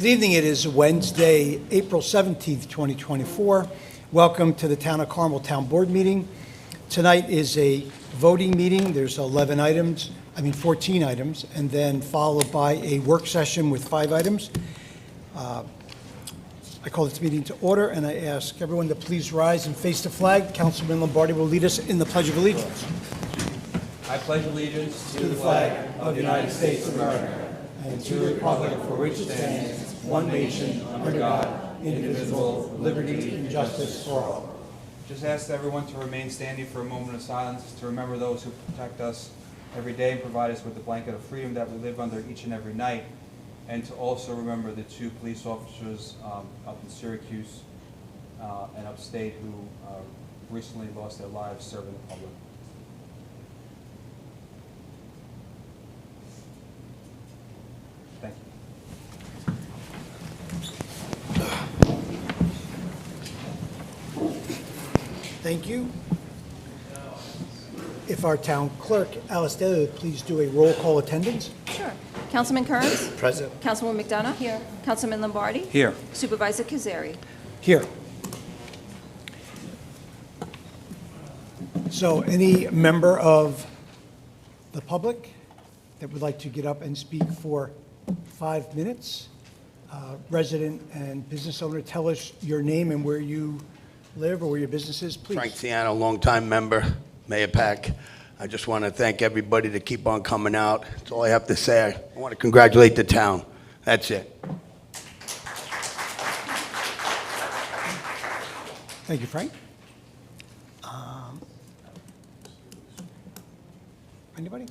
Good evening. It is Wednesday, April 17th, 2024. Welcome to the Town of Carmel Town Board meeting. Tonight is a voting meeting. There's 14 items, and then followed by a work session with 5 items. I call this meeting to order, and I ask everyone to please rise and face the flag. Councilman Lombardi will lead us in the Pledge of Allegiance. I pledge allegiance To the flag of the United States of America and to the republic for which it stands, one nation, under God, indivisible, with liberty and justice for all. Just ask everyone to remain standing for a moment of silence to remember those who protect us every day and provide us with the blanket of freedom that we live under each and every night, and to also remember the 2 police officers up in Syracuse and upstate who recently lost their lives serving the public. Thank you. Thank you. If our town clerk, Alice Daly, would please do a roll call attendance. Sure. Councilman Kearns? Present. Councilwoman McDonough? Here. Councilman Lombardi? Here. Supervisor Cazzari? Here. So any member of the public that would like to get up and speak for 5 minutes, resident and business owner, tell us your name and where you live or where your business is, please. Franzetti, longtime member, Mahopac. I just want to thank everybody to keep on coming out. That's all I have to say. I want to congratulate the town. That's it. Thank you, Frank. Anybody?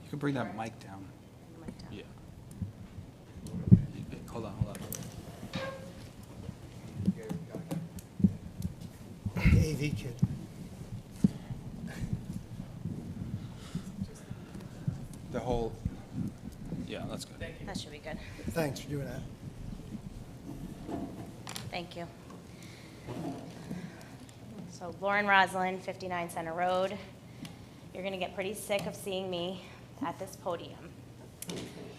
You can bring that mic down. Yeah. Hold on. The AV kid. The whole, yeah, that's good. That should be good. Thanks for doing that. Thank you. So Lauren Roslin, 59 Center Road. You're going to get pretty sick of seeing me at this podium.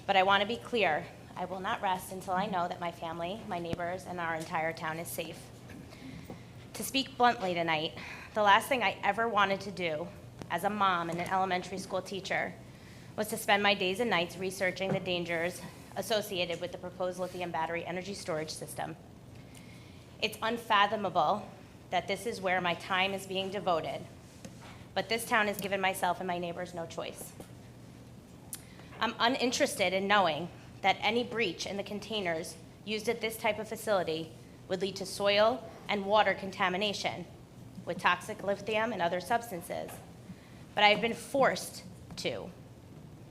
But I want to be clear. I will not rest until I know that my family, my neighbors, and our entire town is safe. To speak bluntly tonight, the last thing I ever wanted to do as a mom and an elementary school teacher was to spend my days and nights researching the dangers associated with the proposed lithium battery energy storage system. It's unfathomable that this is where my time is being devoted, but this town has given myself and my neighbors no choice. I'm uninterested in knowing that any breach in the containers used at this type of facility would lead to soil and water contamination with toxic lithium and other substances, but I've been forced to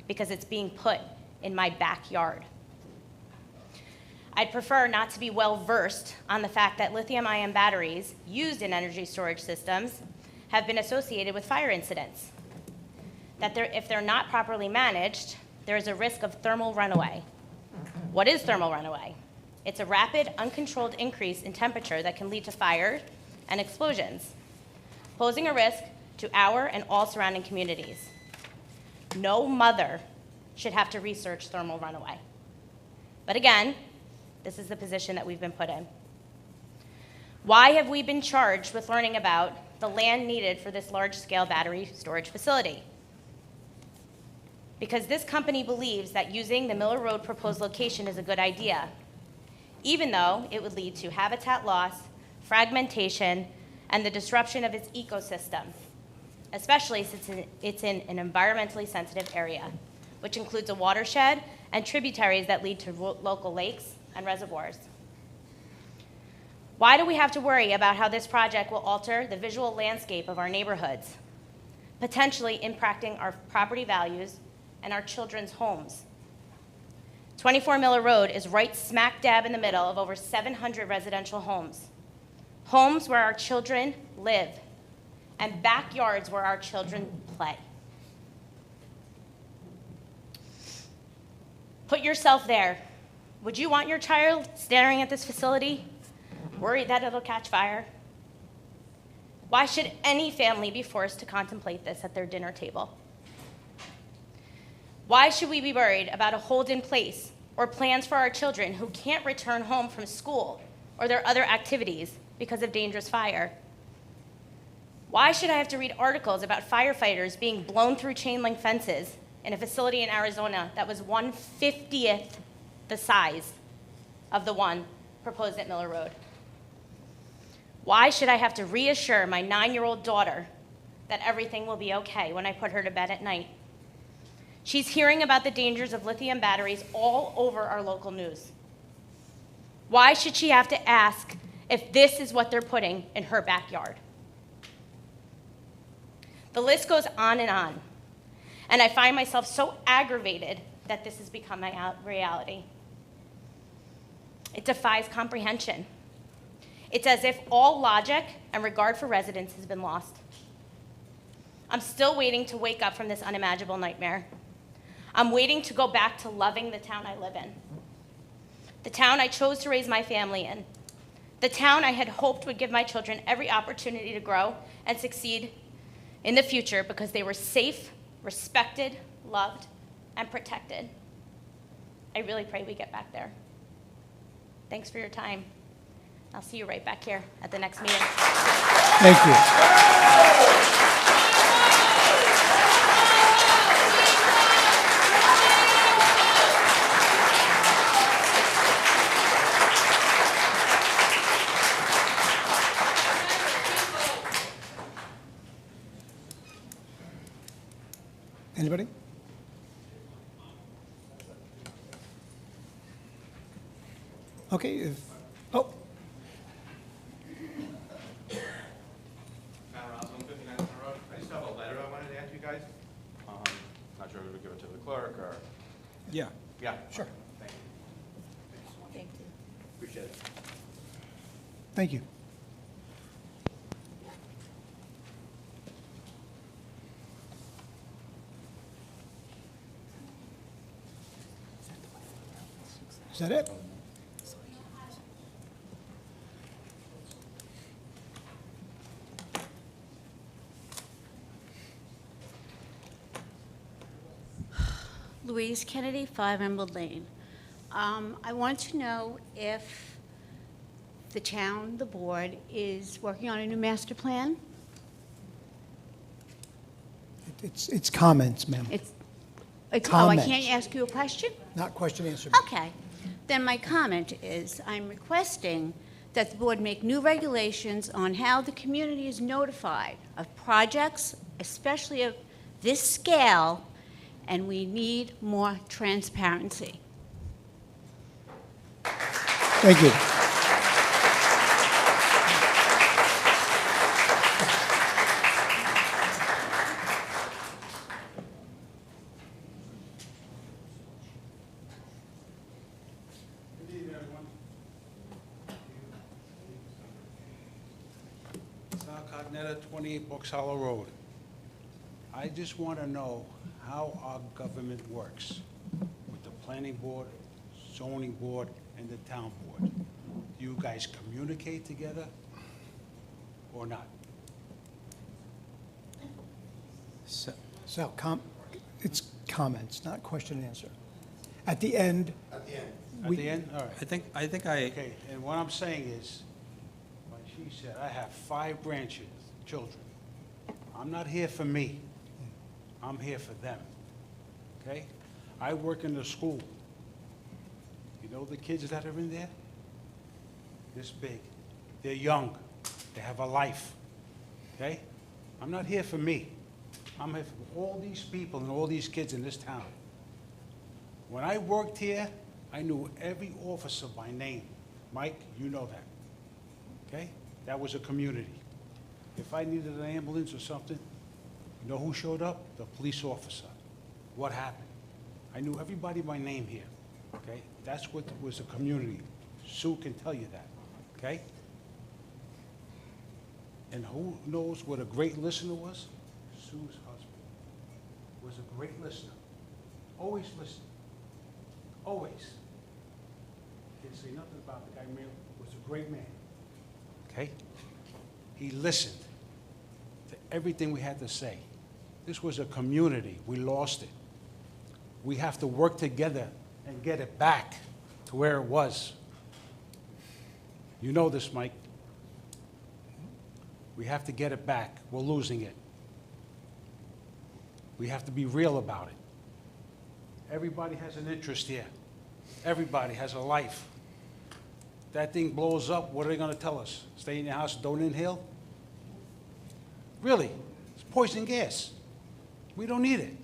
because it's being put in my backyard. I'd prefer not to be well-versed on the fact that lithium-ion batteries used in energy storage systems have been associated with fire incidents, that if they're not properly managed, there is a risk of thermal runaway. What is thermal runaway? It's a rapid, uncontrolled increase in temperature that can lead to fire and explosions, posing a risk to our and all surrounding communities. No mother should have to research thermal runaway. But again, this is the position that we've been put in. Why have we been charged with learning about the land needed for this large-scale battery storage facility? Because this company believes that using the Miller Road proposed location is a good idea, even though it would lead to habitat loss, fragmentation, and the disruption of its ecosystem, especially since it's in an environmentally sensitive area, which includes a watershed and tributaries that lead to local lakes and reservoirs. Why do we have to worry about how this project will alter the visual landscape of our neighborhoods, potentially impacting our property values and our children's homes? 24 Miller Road is right smack dab in the middle of over 700 residential homes where our children live, and backyards where our children play. Put yourself there. Would you want your child staring at this facility? worried that it'll catch fire? Why should any family be forced to contemplate this at their dinner table? Why should we be worried about a hold in place or plans for our children who can't return home from school or their other activities because of dangerous fire? Why should I have to read articles about firefighters being blown through chain link fences in a facility in Arizona that was 1/50th the size of the one proposed at Miller Road? Why should I have to reassure my 9-year-old daughter that everything will be okay when I put her to bed at night? She's hearing about the dangers of lithium batteries all over our local news. Why should she have to ask if this is what they're putting in her backyard? The list goes on, and I find myself so aggravated that this has become my reality. It defies comprehension. It's as if all logic and regard for residents has been lost. I'm still waiting to wake up from this unimaginable nightmare. I'm waiting to go back to loving the town I live in, the town I chose to raise my family in, the town I had hoped would give my children every opportunity to grow and succeed in the future because they were safe, respected, loved, and protected. I really pray we get back there. Thanks for your time. I'll see you right back here at the next meeting. Thank you. Anybody? Okay, oh. Matt Roslin, 59 Center Road. I just have a letter I wanted to ask you guys. Not sure who to give it to, the clerk or? Yeah. Yeah. Sure. Thank you. Thank you. Appreciate it. Thank you. Is that it? Louise Kennedy, 5 Emerald Lane. I want to know if the town, the board, is working on a new master plan. It's comments, ma'am, It's, I Comments. can't ask you a question? not question answer. Okay. Then my comment is, I'm requesting that the board make new regulations on how the community is notified of projects, especially of this scale, and we need more transparency. Thank you. Good evening, everyone. Sal Cognetta, 28 Box Hollow Road. I just want to know how our government works with the planning board, zoning board, and the town board. Do you guys communicate together or not? So, it's comments, not question and answer. At the end, At We- the end? All right. I think I, Okay, and what I'm saying is, like she said, I have 5 children. I'm not here for me. I'm here for them, okay? I work in the school. You know the kids that are in there? This big. They're young. They have a life, okay? I'm not here for me. I'm here for all these people and all these kids in this town. When I worked here, I knew every officer by name. Mike, you know that, okay? That was a community. If I needed an ambulance or something, you know who showed up? The police officer. What happened? I knew everybody by name here, okay? That's what was a community. Sue can tell you that, okay? And who knows what a great listener was? Sue's husband was a great listener. Always listened. Always. Can't say nothing about the guy, man, was a great man. okay? He listened to everything we had to say. This was a community. We lost it. We have to work together and get it back to where it was. You know this, Mike. We have to get it back. We're losing it. We have to be real about it. Everybody has an interest here. Everybody has a life. That thing blows up, what are they going to tell us? Stay in your house and don't inhale? Really? It's poison gas. We don't need it.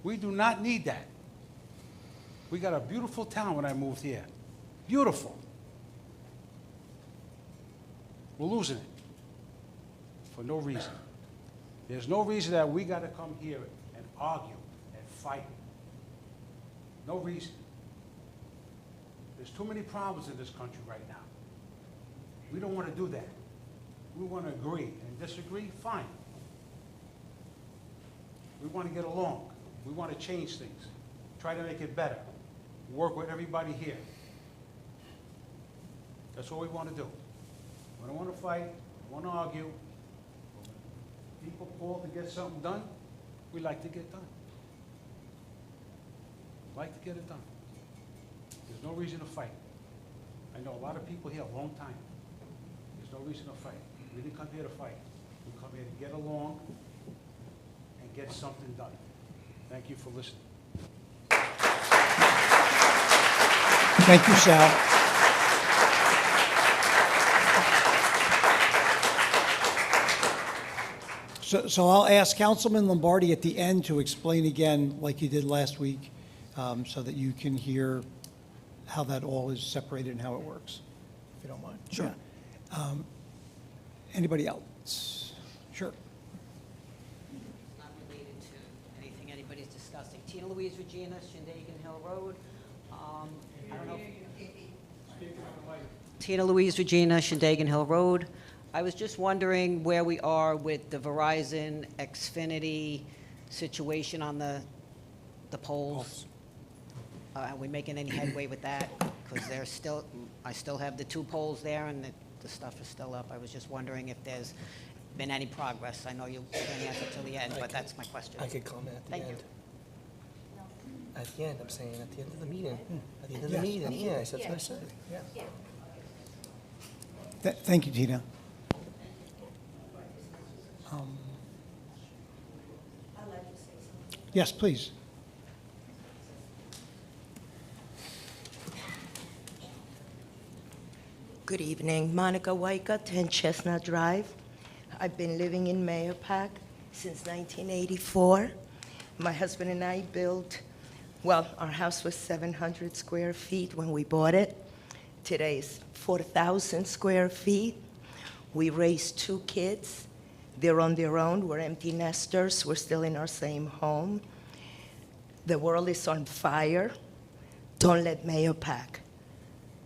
We do not need that. We got a beautiful town when I moved here. Beautiful. We're losing it for no reason. There's no reason that we got to come here and argue and fight. No reason. There's too many problems in this country right now. We don't want to do that. We want to agree and disagree, fine. We want to get along. We want to change things, try to make it better, work with everybody here. That's what we want to do. We don't want to fight, we want to argue. People call to get something done, we like to get done. Like to get it done. There's no reason to fight. I know a lot of people here a long time. There's no reason to fight. We didn't come here to fight. We come here to get along and get something done. Thank you for listening. Thank you, Sal. So I'll ask Councilman Lombardi at the end to explain again, like you did last week, so that you can hear how that all is separated and how it works, if you don't mind. Sure. Anybody else? Sure. Not related to anything anybody's discussing. Tina Louise Regina, Shindagan Hill Road. I don't know. Tina Louise Regina, Shindagan Hill Road. I was just wondering where we are with the Verizon Xfinity situation on the polls. Are we making any headway with that? Because I still have the 2 polls there, and the stuff is still up. I was just wondering if there's been any progress. I know you'll answer till the end, but that's my question. I could comment at the Thank end. you. At the end, I'm saying at the end of the meeting. At the end of the meeting, yeah, that's what I said. Thank you, Tina. Yes, please. Good evening, Monica Waika, 10 Chestnut Drive. I've been living in Mahopac since 1984. My husband and I built, well, our house was 700 square feet when we bought it. Today is 4,000 square feet. We raised 2 kids. They're on their own. We're empty nesters. We're still in our same home. The world is on fire. Don't let Mahopac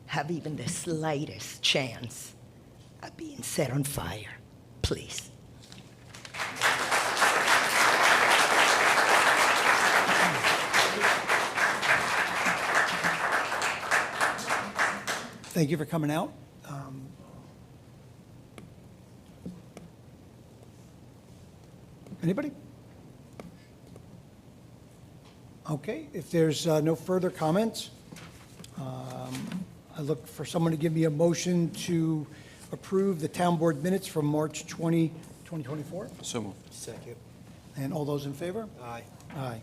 have even the slightest chance of being set on fire, please. Thank you for coming out. Anybody? Okay, if there's no further comments, I look for someone to give me a motion to approve the town board minutes from March 20, 2024. So moved. Second. And all those in favor? Aye. Aye.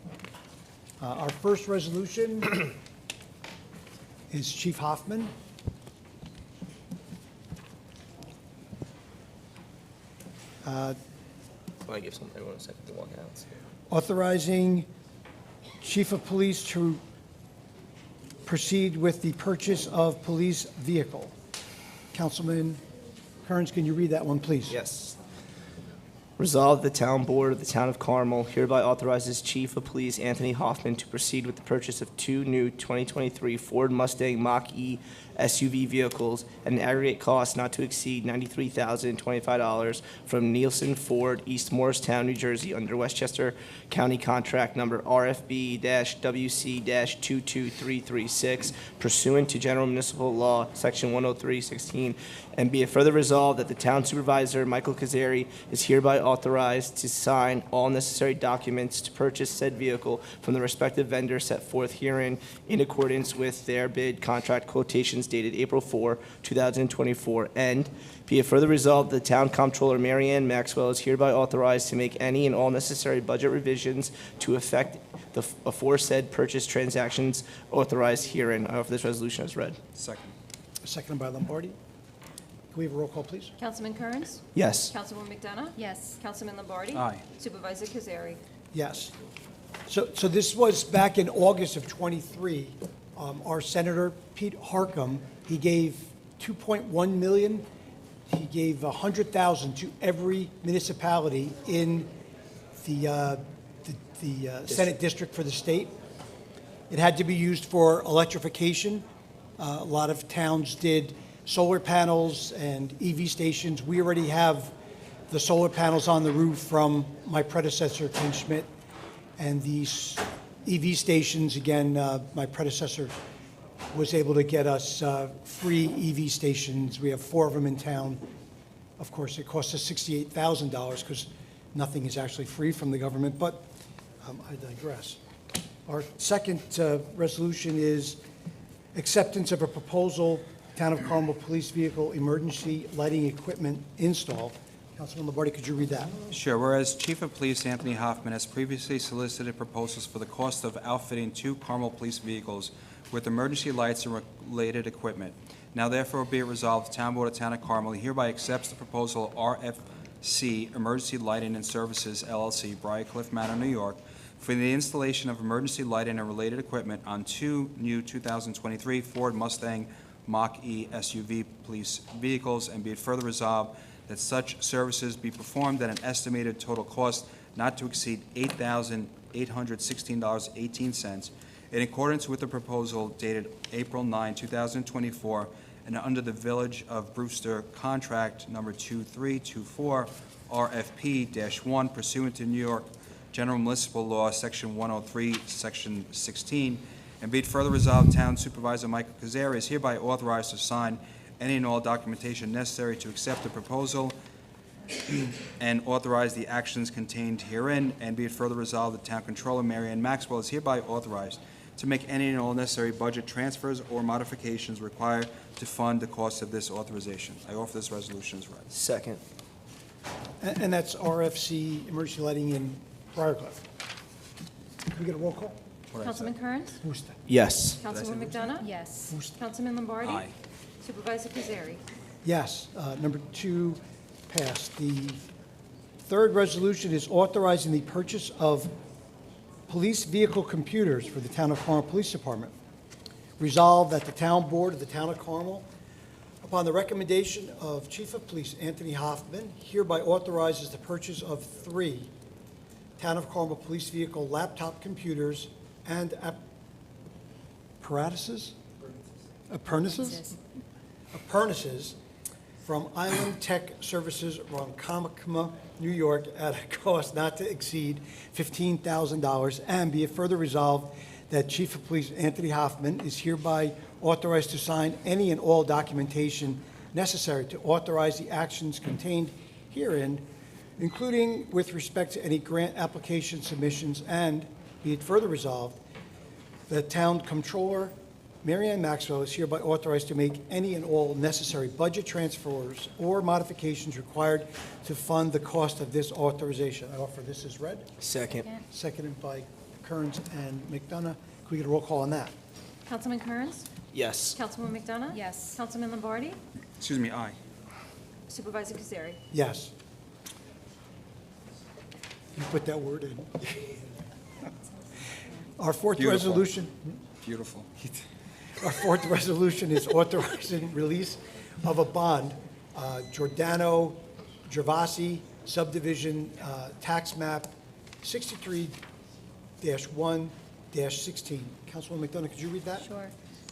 Our first resolution is Chief Hoffman. Want to give everyone a second to walk out? Authorizing Chief of Police to proceed with the purchase of police vehicle. Councilman Kearns, can you read that one, please? Yes. Resolved, the Town Board of the Town of Carmel hereby authorizes Chief of Police Anthony Hoffmann to proceed with the purchase of 2 new 2023 Ford Mustang Mach-E SUV vehicles at an aggregate cost not to exceed $93,025 from Nielsen Ford, East Morristown, New Jersey, under Westchester County Contract Number RFB-WC-22336, pursuant to General Municipal Law, Section 103-16, and be it further resolved that the Town Supervisor, Michael Cazzari, is hereby authorized to sign all necessary documents to purchase said vehicle from the respective vendors set forth herein in accordance with their bid contract quotations dated April 4, 2024, and be it further resolved, the Town Comptroller, Mary Ann Maxwell, is hereby authorized to make any and all necessary budget revisions to effect the aforesaid purchase transactions authorized herein. I offer this resolution as read. Second. Seconded by Lombardi. Can we have a roll call, please? Councilman Kearns? Yes. Councilwoman McDonough? Yes. Councilman Lombardi? Aye. Supervisor Cazzari? Yes. So this was back in August of '23. Our Senator Pete Harcum, he gave $2.1 million. He gave $100,000 to every municipality in the Senate district for the state. It had to be used for electrification. A lot of towns did solar panels and EV stations. We already have the solar panels on the roof from my predecessor, Ken Schmidt, and these EV stations, again, my predecessor was able to get us free EV stations. We have 4 of them in town. Of course, it costs us $68,000 because nothing is actually free from the government, but I digress. Our second resolution is acceptance of a proposal, Town of Carmel Police Vehicle Emergency Lighting Equipment Install. Councilman Lombardi, could you read that? Sure. Whereas Chief of Police Anthony Hoffmann has previously solicited proposals for the cost of outfitting 2 Carmel police vehicles with emergency lights and related equipment. Now therefore be it resolved, the Town Board of Town of Carmel hereby accepts the proposal RFC Emergency Lighting and Services LLC, Briarcliff Manor, New York, for the installation of emergency lighting and related equipment on 2 new 2023 Ford Mustang Mach-E SUV police vehicles, and be it further resolved that such services be performed at an estimated total cost not to exceed $8,816.18 in accordance with the proposal dated April 9, 2024, and under the Village of Brewster Contract Number 2324 RFP-1 pursuant to New York General Municipal Law, Section 103, Section 16, and be it further resolved, Town Supervisor Michael Cazzari is hereby authorized to sign any and all documentation necessary to accept the proposal and authorize the actions contained herein, and be it further resolved, the Town Controller, Mary Ann Maxwell, is hereby authorized to make any and all necessary budget transfers or modifications required to fund the cost of this authorization. I offer this resolution as read. Second. And that's RFC Emergency Lighting in Briarcliff. Can we get a roll call? Councilman Kearns? Who's that? Yes. Councilwoman McDonough? Yes. Councilman Lombardi? Aye. Supervisor Cazzari? Yes, number 2 passed. The third resolution is authorizing the purchase of police vehicle computers for the Town of Carmel Police Department. Resolved that the Town Board of the Town of Carmel, upon the recommendation of Chief of Police Anthony Hoffmann, hereby authorizes the purchase of 3 Town of Carmel police vehicle laptop computers and apparatuses from Island Tech Services, Ronkonkoma, New York, at a cost not to exceed $15,000, and be it further resolved that Chief of Police Anthony Hoffmann is hereby authorized to sign any and all documentation necessary to authorize the actions contained herein, including with respect to any grant application submissions, and be it further resolved, the Town Comptroller, Mary Ann Maxwell, is hereby authorized to make any and all necessary budget transfers or modifications required to fund the cost of this authorization. I offer this as read. Second. Seconded by Kearns and McDonough. Could we get a roll call on that? Councilman Kearns? Yes. Councilwoman McDonough? Yes. Councilman Lombardi? Excuse me, aye. Supervisor Cazzari? Yes. You put that word in. Our fourth Beautiful. resolution. Beautiful. Our fourth resolution is authorizing release of a bond, Giordano Gervasi subdivision tax map 63-1-16. Councilwoman McDonough, could you read that? Sure.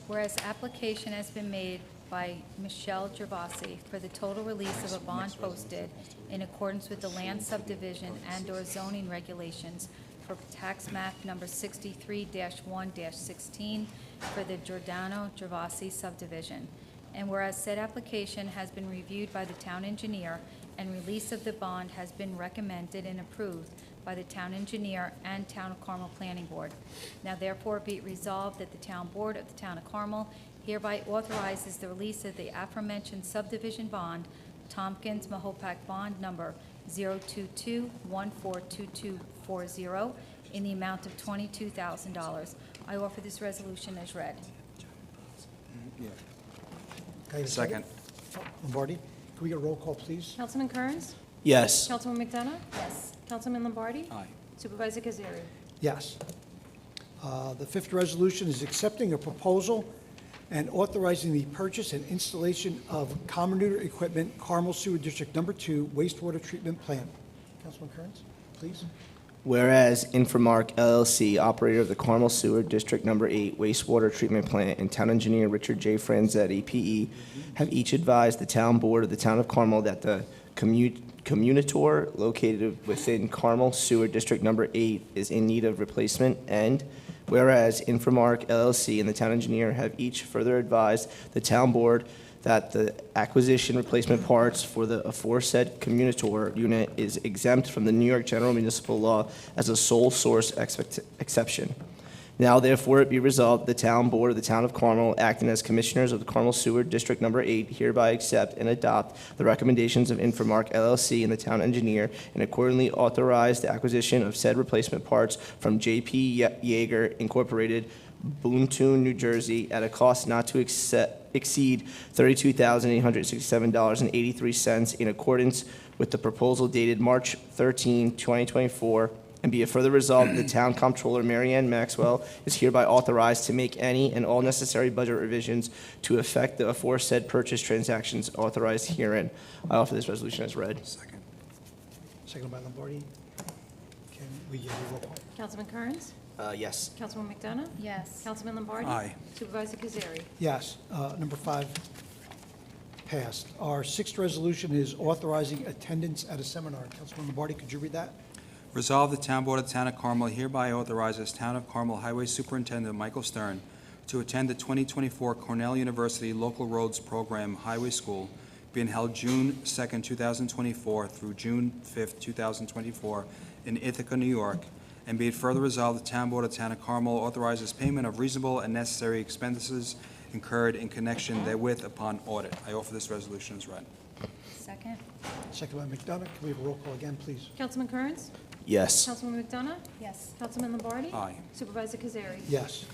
Whereas application has been made by Michelle Gervasi for the total release of a bond posted in accordance with the land subdivision and/or zoning regulations for tax map number 63-1-16 for the Giordano Gervasi subdivision. And whereas said application has been reviewed by the town engineer and release of the bond has been recommended and approved by the town engineer and Town of Carmel Planning Board. Now therefore be it resolved that the Town Board of the Town of Carmel hereby authorizes the release of the aforementioned subdivision bond, Tompkins Mahopac Bond Number 022142240, in the amount of $22,000. I offer this resolution as read. Can I have a Second. Lombardi, can we get a roll call, please? Councilman Kearns? Yes. Councilwoman McDonough? Yes. Councilman Lombardi? Aye. Supervisor Kazari? Yes. The fifth resolution is accepting a proposal and authorizing the purchase and installation of commuter equipment, Carmel Sewer District Number 2 wastewater treatment plant. Councilman Kearns, please. Whereas Inframark LLC, operator of the Carmel Sewer District Number 8 wastewater treatment plant, and town engineer Richard J. Franzetti, P.E., have each advised the town board of the town of Carmel that the communitor located within Carmel Sewer District Number 8 is in need of replacement, and whereas Inframark LLC and the town engineer have each further advised the town board that the acquisition replacement parts for the aforesaid communitor unit is exempt from the New York General Municipal Law as a sole source exception. Now therefore it be resolved, the town board of the town of Carmel, acting as commissioners of the Carmel Sewer District Number 8, hereby accept and adopt the recommendations of Inframark LLC and the town engineer, and accordingly authorize the acquisition of said replacement parts from J.P. Yeager Incorporated, Boontown, New Jersey, at a cost not to exceed $32,867.83 in accordance with the proposal dated March 13, 2024, and be it further resolved, the town comptroller, Mary Ann Maxwell, is hereby authorized to make any and all necessary budget revisions to effect the aforesaid purchase transactions authorized herein. I offer this resolution as read. Second. Second by Lombardi. Can we get a roll call? Councilman Kearns? Yes. Councilwoman McDonough? Yes. Councilman Lombardi? Aye. Supervisor Kazari? Yes. Number 5 passed. Our sixth resolution is authorizing attendance at a seminar. Councilman Lombardi, could you read that? Resolve the Town Board of the Town of Carmel hereby authorizes Town of Carmel Highway Superintendent Michael Stern to attend the 2024 Cornell University Local Roads Program Highway School being held June 2nd, 2024 through June 5th, 2024 in Ithaca, New York. And be it further resolved, the Town Board of the Town of Carmel authorizes payment of reasonable and necessary expenses incurred in connection therewith upon audit. I offer this resolution as read. Second? Second by McDonough. Can we have a roll call again, please? Councilman Kearns? Yes. Councilwoman McDonough? Yes. Councilman Lombardi? Aye. Supervisor Kazari? Yes.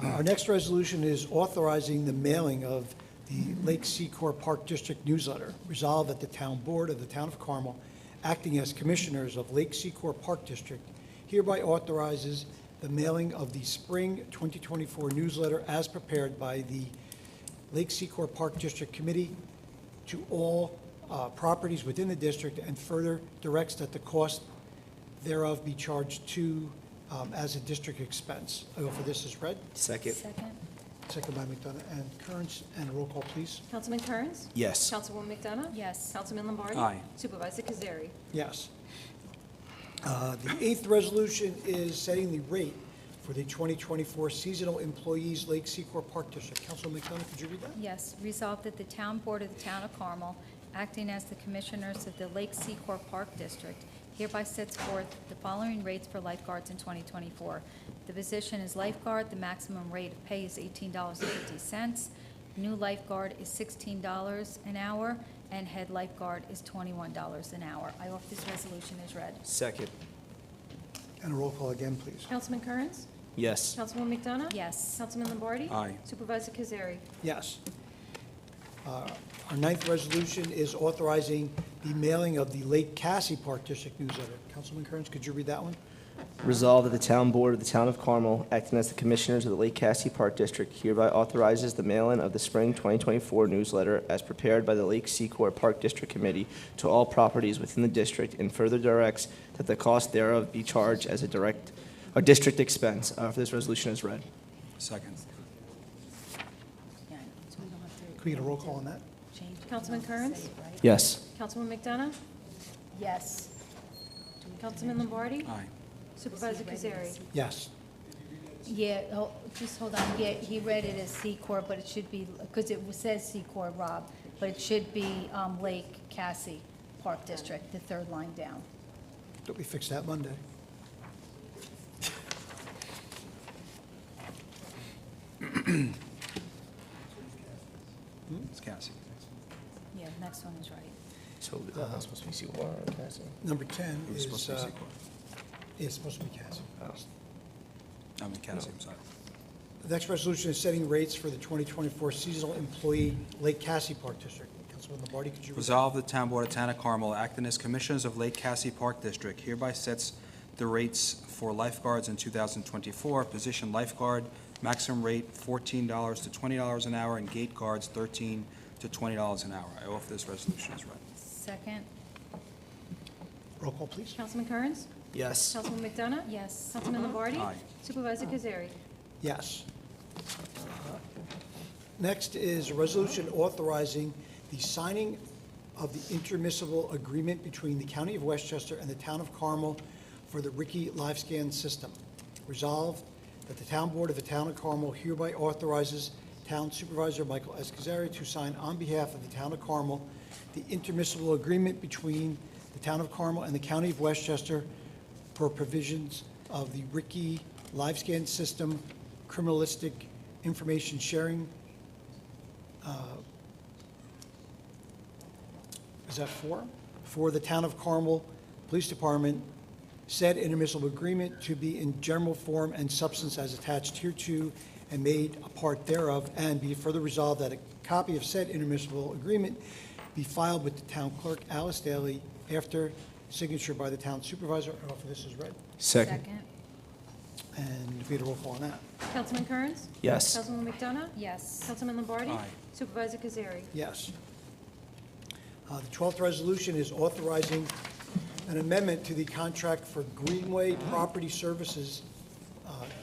Our next resolution is authorizing the mailing of the Lake Secor Park District newsletter. Resolved that the Town Board of the Town of Carmel, acting as commissioners of Lake Secor Park District, hereby authorizes the mailing of the Spring 2024 newsletter as prepared by the Lake Secor Park District Committee to all properties within the district, and further directs that the cost thereof be charged to as a district expense. I offer this as read. Second. Second? Second by McDonough and Kearns. And a roll call, please. Councilman Kearns? Yes. Councilwoman McDonough? Yes. Councilman Lombardi? Aye. Supervisor Kazari? Yes. The eighth resolution is setting the rate for the 2024 seasonal employees Lake Secor Park District. Councilman McDonough, could you read that? Yes. Resolved that the Town Board of the Town of Carmel, acting as the commissioners of the Lake Secor Park District, hereby sets forth the following rates for lifeguards in 2024. The position is lifeguard. The maximum rate of pay is $18.50. New lifeguard is $16 an hour, and head lifeguard is $21 an hour. I offer this resolution as read. Second. And a roll call again, please. Councilman Kearns? Yes. Councilwoman McDonough? Yes. Councilman Lombardi? Aye. Supervisor Kazari? Yes. Our ninth resolution is authorizing the mailing of the Lake Casse Park District newsletter. Councilman Kearns, could you read that one? Resolved that the town board of the town of Carmel, acting as the commissioners of the Lake Casse Park District, hereby authorizes the mail-in of the spring 2024 newsletter as prepared by the Lake Secor Park District Committee to all properties within the district, and further directs that the cost thereof be charged as a district expense. For this resolution is read. Second. Can we get a roll call on that? Councilman Kearns? Yes. Councilwoman McDonough? Yes. Councilman Lombardi? Aye. Supervisor Kazari? Yes. Yeah, just hold on. Yeah, he read it as Secor, but it should be, because it says Secor, Rob, but it should be Lake Casse Park District, the third line down. Don't we fix that Monday? It's Cassie. Yeah, the next one is right. So that's supposed to be C1, Cassie? Number 10 It was is, supposed to be Secor. it's supposed to be Cassie. I mean Cassie, I'm sorry. The next resolution is setting rates for the 2024 seasonal employee Lake Casse Park District. Councilman Lombardi, could you read? Resolve the town board of Town of Carmel, acting as commissioners of Lake Casse Park District, hereby sets the rates for lifeguards in 2024. Position lifeguard, maximum rate $14 to $20 an hour, and gate guards $13 to $20 an hour. I offer this resolution as read. Second? Roll call, please. Councilman Kearns? Yes. Councilwoman McDonough? Yes. Councilman Lombardi? Aye. Supervisor Kazari? Yes. Next is a resolution authorizing the signing of the intermunicipal agreement between the County of Westchester and the Town of Carmel for the Ricky Live Scan System. Resolved that the Town Board of the Town of Carmel hereby authorizes Town Supervisor Michael S. Cazzari to sign on behalf of the Town of Carmel the intermunicipal agreement between the Town of Carmel and the County of Westchester for provisions of the Ricky Live Scan System criminalistic information sharing. Is that for the Town of Carmel Police Department, said intermunicipal agreement to be in general form and substance as attached hereto and made a part thereof, and be further resolved that a copy of said intermunicipal agreement be filed with the town clerk, Alice Daly, after signature by the town supervisor. I offer this as read. Second. And if we had a roll call on that. Councilman Kearns? Yes. Councilwoman McDonough? Yes. Councilman Lombardi? Aye. Supervisor Kazari? Yes. The 12th resolution is authorizing an amendment to the contract for Greenway Property Services,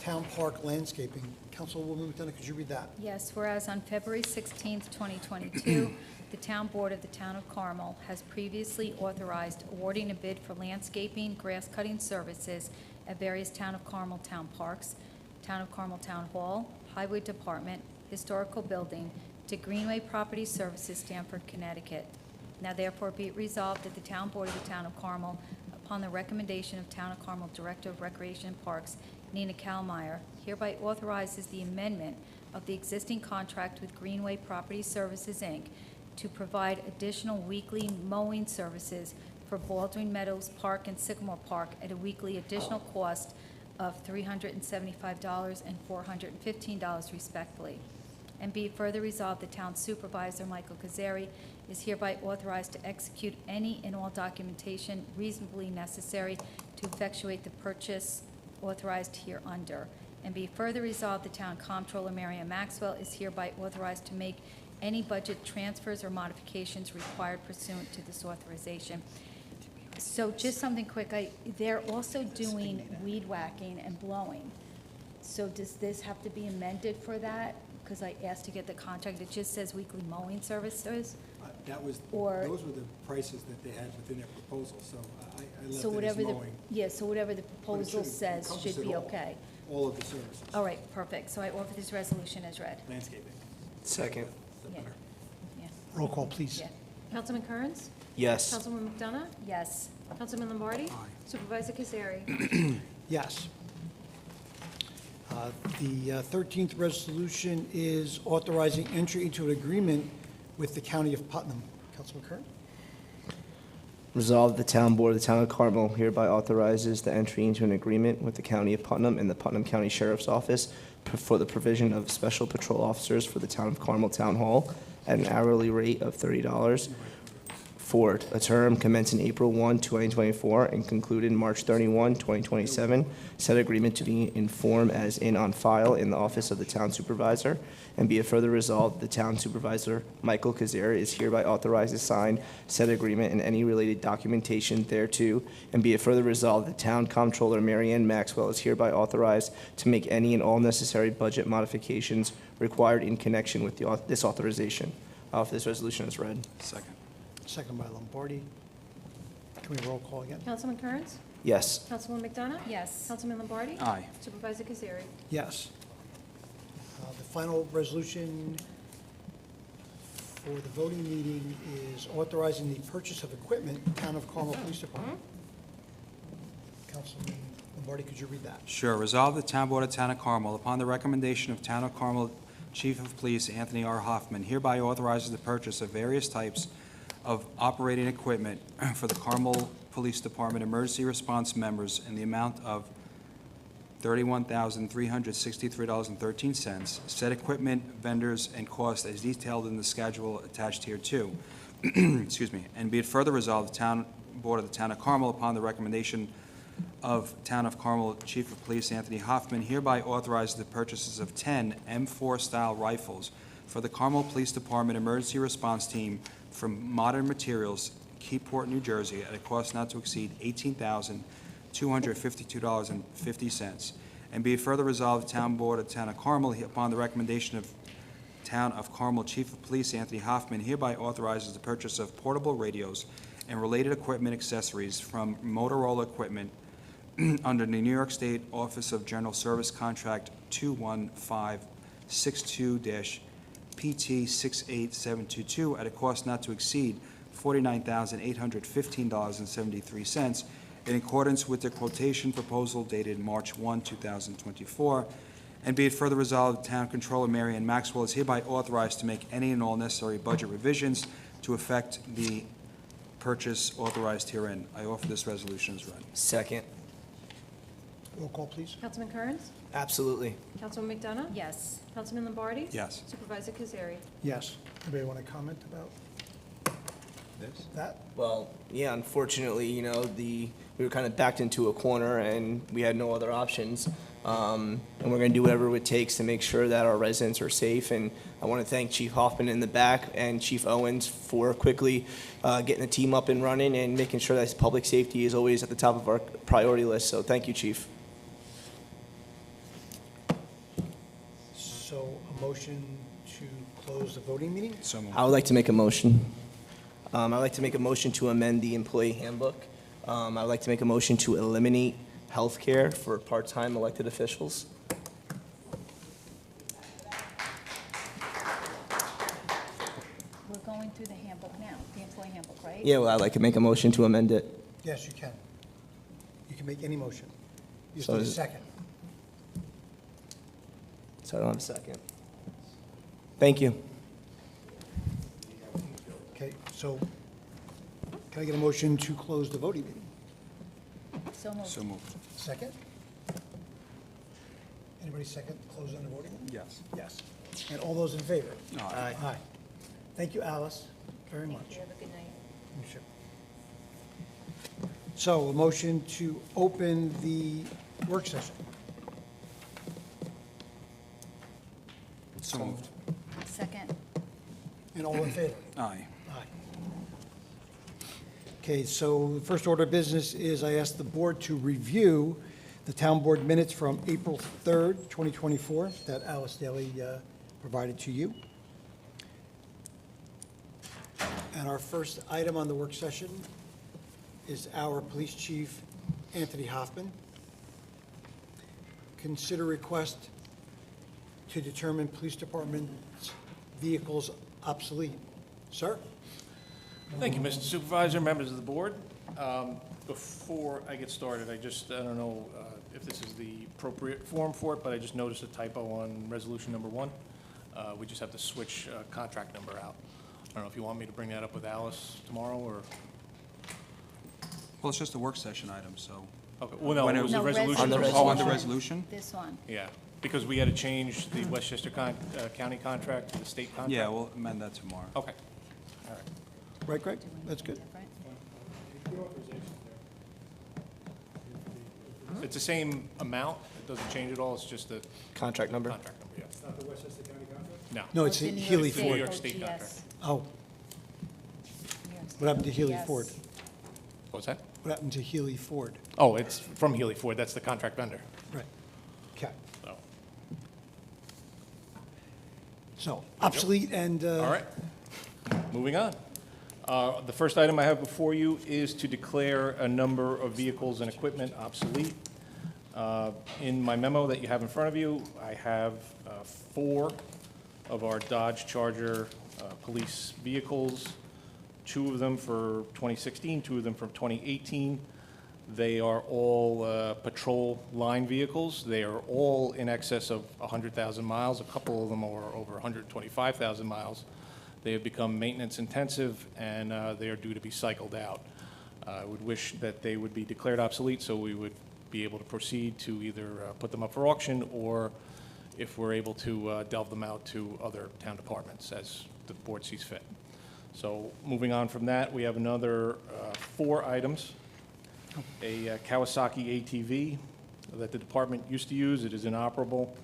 Town Park Landscaping. Councilwoman McDonough, could you read that? Yes, whereas on February 16th, 2022, the Town Board of the Town of Carmel has previously authorized awarding a bid for landscaping, grass cutting services at various Town of Carmel town parks, Town of Carmel Town Hall, Highway Department, Historical Building, to Greenway Property Services, Stamford, Connecticut. Now therefore be it resolved that the Town Board of the Town of Carmel, upon the recommendation of Town of Carmel Director of Recreation and Parks, Nina Kalmeyer, hereby authorizes the amendment of the existing contract with Greenway Property Services, Inc., to provide additional weekly mowing services for Baldwin Meadows Park and Sycamore Park at a weekly additional cost of $375 and $415 respectively. And be it further resolved, the town supervisor, Michael Cazzari, is hereby authorized to execute any and all documentation reasonably necessary to effectuate the purchase authorized hereunder. And be further resolved, the town comptroller, Marian Maxwell, is hereby authorized to make any budget transfers or modifications required pursuant to this authorization. So just something quick, they're also doing weed whacking and blowing. So does this have to be amended for that? Because I asked to get the contract, it just says weekly mowing services. That was, Or- those were the prices that they had within their proposal, so I So left it as whatever the, mowing. yeah, so whatever the But it proposal should says encompass should it be all, okay. All of the services. All right, perfect. So I offer this resolution as read. Landscaping. Second. Yeah. Yeah. Roll call, please. Yeah. Councilman Kearns? Yes. Councilwoman McDonough? Yes. Councilman Lombardi? Aye. Supervisor Kazari? Yes. The 13th resolution is authorizing entry into an agreement with the County of Putnam. Councilman Kern? Resolved, the town board of the town of Carmel hereby authorizes the entry into an agreement with the county of Putnam and the Putnam County Sheriff's Office for the provision of special patrol officers for the town of Carmel Town Hall at an hourly rate of $30 for a term commencing April 1, 2024, and concluded March 31, 2027. Said agreement to be in form as in on file in the office of the Town Supervisor. And be it further resolved, the Town Supervisor, Michael Cazzari, is hereby authorized to sign said agreement and any related documentation thereto. And be it further resolved, the Town Comptroller, Mary Ann Maxwell, is hereby authorized to make any and all necessary budget modifications required in connection with this authorization. I offer this resolution as read. Second. Second by Lombardi. Can we roll call again? Councilman Kearns? Yes. Councilwoman McDonough? Yes. Councilman Lombardi? Aye. Supervisor Kazari? Yes. The final resolution for the voting meeting is authorizing the purchase of equipment, Town of Carmel Police Department. Councilman Lombardi, could you read that? Sure. Resolve the Town Board of Town of Carmel, upon the recommendation of Town of Carmel Chief of Police Anthony R. Hoffmann, hereby authorizes the purchase of various types of operating equipment for the Carmel Police Department emergency response members in the amount of $31,363.13. Said equipment, vendors, and cost as detailed in the schedule attached here too. Excuse me. And be it further resolved, the Town Board of the Town of Carmel, upon the recommendation of Town of Carmel Chief of Police Anthony Hoffmann, hereby authorizes the purchases of 10 M4 style rifles for the Carmel Police Department Emergency Response Team from Modern Materials, Keyport, New Jersey, at a cost not to exceed $18,252.50. And be it further resolved, the Town Board of Town of Carmel, upon the recommendation of Town of Carmel Chief of Police Anthony Hoffmann, hereby authorizes the purchase of portable radios and related equipment accessories from Motorola Equipment under the New York State Office of General Service Contract 21562-PT68722 at a cost not to exceed $49,815.73 in accordance with the quotation proposal dated March 1, 2024. And be it further resolved, Town Controller Mary Ann Maxwell is hereby authorized to make any and all necessary budget revisions to effect the purchase authorized herein. I offer this resolution as read. Second. Roll call, please. Councilman Kearns? Absolutely. Councilwoman McDonough? Yes. Councilman Lombardi? Yes. Supervisor Kazari? Yes. Anybody want to comment about This? that? Well, yeah, unfortunately, we were kind of backed into a corner and we had no other options. And we're going to do whatever it takes to make sure that our residents are safe. And I want to thank Chief Hoffman in the back and Chief Owens for quickly getting the team up and running and making sure that public safety is always at the top of our priority list. So thank you, Chief. So a motion to close the voting meeting? So moved. I would like to make a motion. I'd like to make a motion to amend the employee handbook. I'd like to make a motion to eliminate health care for part-time elected officials. We're going through the handbook now, the employee handbook, right? Yeah, well, I'd like to make a motion to amend it. Yes, you can. You can make any motion. You just So need a is- second. So I don't have a second. Thank you. Okay, so can I get a motion to close the voting meeting? So moved. So moved. Second? Anybody second closing the voting? Yes. Yes. And all those in favor? Aye. Aye. Thank you, Alice, very much. Have a good night. You should. So a motion to open the work session. So moved. Second. And all in favor? Aye. Aye. Okay, so the first order of business is I ask the board to review the town board minutes from April 3rd, 2024, that Alice Daly provided to you. And our first item on the work session is our police chief, Anthony Hoffmann. Consider request to determine police department's vehicles obsolete. Sir? Thank you, Mr. Supervisor, members of the board. Before I get started, I don't know if this is the appropriate form for it, but I just noticed a typo on resolution number 1. We just have to switch contract number out. I don't know if you want me to bring that up with Alice tomorrow, or, Well, it's just a work session item, so. okay, well, no, When it was it- a No, resolution. On the for- Oh, on the resolution? This one. Yeah, because we had to change the Westchester County contract to the state contract. Yeah, we'll amend that tomorrow. Okay, all right. Right, Greg? That's good. It's the same amount, it doesn't change at all, it's just the Contract number? contract number, yeah. Not the Westchester County contract? No. No, it's in New York Healy State. New Ford. York State contract. Oh, what happened to Healy Ford? What's that? What happened to Healy Ford? Oh, it's from Healy Ford, that's the contract vendor. Right. Okay. So, So obsolete and, all right, moving on. The first item I have before you is to declare a number of vehicles and equipment obsolete. In my memo that you have in front of you, I have 4 of our Dodge Charger police vehicles, 2 of them for 2016, 2 of them from 2018. They are all patrol line vehicles. They are all in excess of 100,000 miles. A couple of them are over 125,000 miles. They have become maintenance intensive, and they are due to be cycled out. I would wish that they would be declared obsolete, so we would be able to proceed to either put them up for auction, or if we're able to delve them out to other town departments as the board sees fit. So moving on from that, we have another 4 items. A Kawasaki ATV that the department used to use, it is inoperable.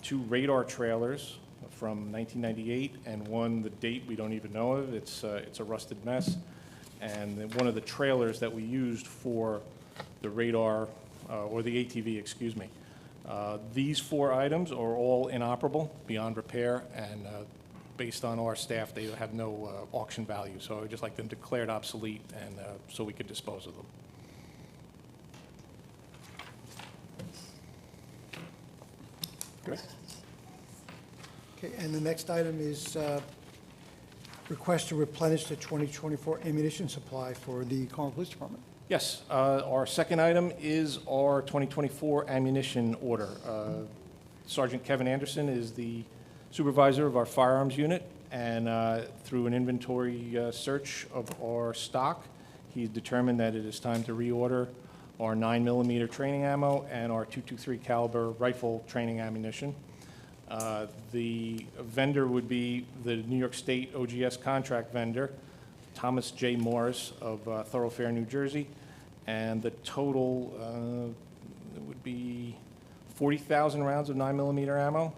2 radar trailers from 1998, and one, the date we don't even know of, it's a rusted mess. And then one of the trailers that we used for the radar, or the ATV, excuse me. These 4 items are all inoperable, beyond repair, and based on our staff, they have no auction value. So I would just like them declared obsolete, and so we could dispose of them. Good. okay, and the next item is request to replenish the 2024 ammunition supply for the Carmel Police Department. Yes, our second item is our 2024 ammunition order. Sergeant Kevin Anderson is the supervisor of our firearms unit, and through an inventory search of our stock, he determined that it is time to reorder our 9mm training ammo and our .223 caliber rifle training ammunition. The vendor would be the New York State OGS contract vendor, Thomas J. Morris of Thoroughfare, New Jersey, and the total would be 40,000 rounds of 9mm ammo